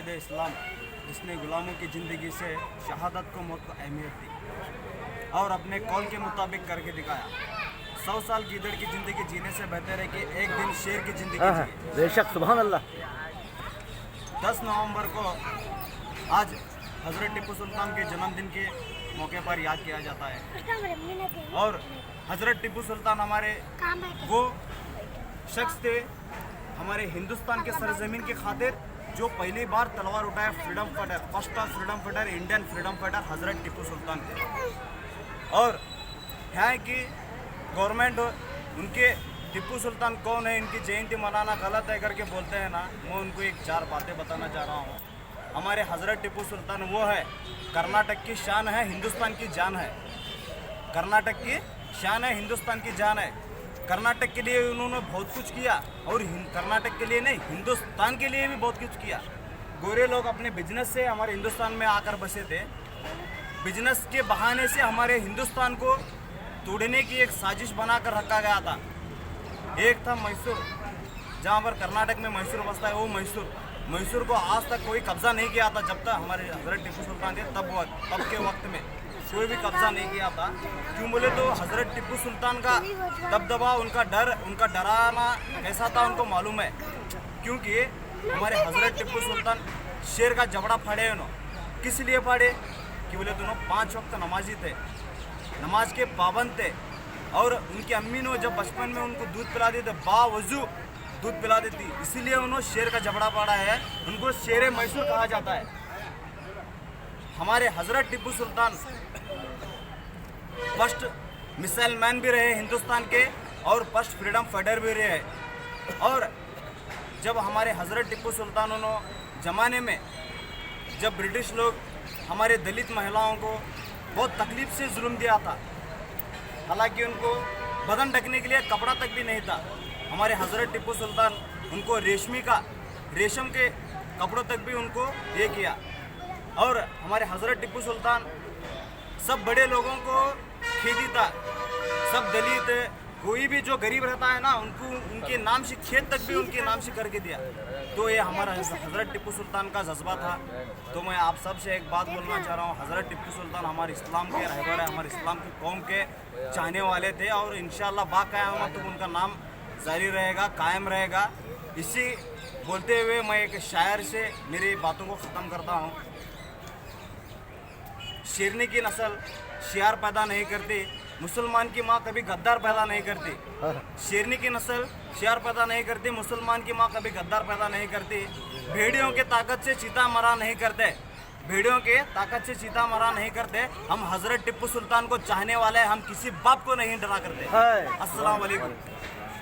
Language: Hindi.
कायद इस्लाम, जिसने गुलामों की ज़िंदगी से शहादत को मौत को अहमियत दी और अपने कौल के मुताबिक करके दिखाया। 100 साल गीदड़ की ज़िंदगी जीने से बेहतर है कि एक दिन शेर की ज़िंदगी जिए। बेशक, सुभान अल्लाह। 10 नवंबर को आज हज़रत टिप्पू सुल्तान के जन्मदिन के मौके पर याद किया जाता है। और हज़रत टिप्पू सुल्तान हमारे वो शख्स थे हमारे हिंदुस्तान के सरजमीन की खातिर जो पहली बार तलवार उठाए। Freedom fighter, first of freedom fighter, Indian freedom fighter हज़रत टिप्पू सुल्तान थे। और है कि गवर्नमेंट उनके टिप्पू सुल्तान कौन है, इनकी जयंती मनाना गलत है करके बोलते हैं ना। मैं उनको एक 4 बातें बताना चाह रहा हूँ। हमारे हज़रत टिप्पू सुल्तान वो है, कर्नाटक की शान है, हिंदुस्तान की जान है। कर्नाटक की शान है, हिंदुस्तान की जान है। कर्नाटक के लिए उन्होंने बहुत कुछ किया और कर्नाटक के लिए नहीं, हिंदुस्तान के लिए भी बहुत कुछ किया। गोरे लोग अपने बिजनेस से हमारे हिंदुस्तान में आकर बसे थे। बिजनेस के बहाने से हमारे हिंदुस्तान को तोड़ने की एक साजिश बनाकर रखा गया था। एक था मैसूर, जहाँ पर कर्नाटक में मैसूर बसता है, वो मैसूर को आज तक कोई कब्जा नहीं किया था। जब तक हमारे हज़रत टिप्पू सुल्तान थे तब के वक्त में कोई भी कब्जा नहीं किया था। क्यों बोले तो हज़रत टिप्पू सुल्तान का दबदबा, उनका डर, उनका डराना कैसा था उनको मालूम है। क्योंकि हमारे हज़रत टिप्पू सुल्तान शेर का जबड़ा फाड़े उन्होंने। किस लिए फाड़े कि बोले दोनों 5 वक्त नमाजी थे, नमाज के पाबंद थे। और उनकी अम्मी ने जब बचपन में उनको दूध पिला दी थे, बावजू दूध पिला देती, इसीलिए उन्होंने शेर का जबड़ा फाड़ा है। उनको शेर मैसूर कहा जाता है। हमारे हज़रत टिप्पू सुल्तान फर्स्ट मिसाइल मैन भी रहे हिंदुस्तान के और फर्स्ट फ्रीडम फाइटर भी रहे। और जब हमारे हज़रत टिप्पू सुल्तान ज़माने में जब ब्रिटिश लोग हमारे दलित महिलाओं को बहुत तकलीफ़ से जुल्म दिया था, हालांकि उनको बदन ढकने के लिए कपड़ा तक भी नहीं था, हमारे हज़रत टिप्पू सुल्तान उनको रेशम के कपड़ों तक भी उनको ये किया। और हमारे हज़रत टिप्पू सुल्तान सब बड़े लोगों को खेती था, सब दलित, कोई भी जो गरीब रहता है ना, उनको उनके नाम से खेत तक भी उनके नाम से करके दिया। तो ये हमारा हज़रत टिप्पू सुल्तान का जज्बा था। तो मैं आप सब से एक बात बोलना चाह रहा हूँ, हज़रत टिप्पू सुल्तान हमारे इस्लाम के रहबर है, हमारे इस्लाम की कौम के चाहने वाले थे। और इंशाअल्लाह बाक़यामत तो उनका नाम जारी रहेगा, कायम रहेगा। इसी बोलते हुए मैं एक शायर से मेरी बातों को ख़त्म करता हूँ। शेरनी की नस्ल शियार पैदा नहीं करती, मुसलमान की माँ कभी गद्दार पैदा नहीं करती। शेरनी की नस्ल शियार पैदा नहीं करती, मुसलमान की माँ कभी गद्दार पैदा नहीं करती। भेड़ियों के ताकत से चीता मरा नहीं करते, भेड़ियों के ताकत से चीता मरा नहीं करते। हम हज़रत टिप्पू सुल्तान को चाहने वाले, हम किसी बाप को नहीं डरा करते। अस्सलाम वालेकुम।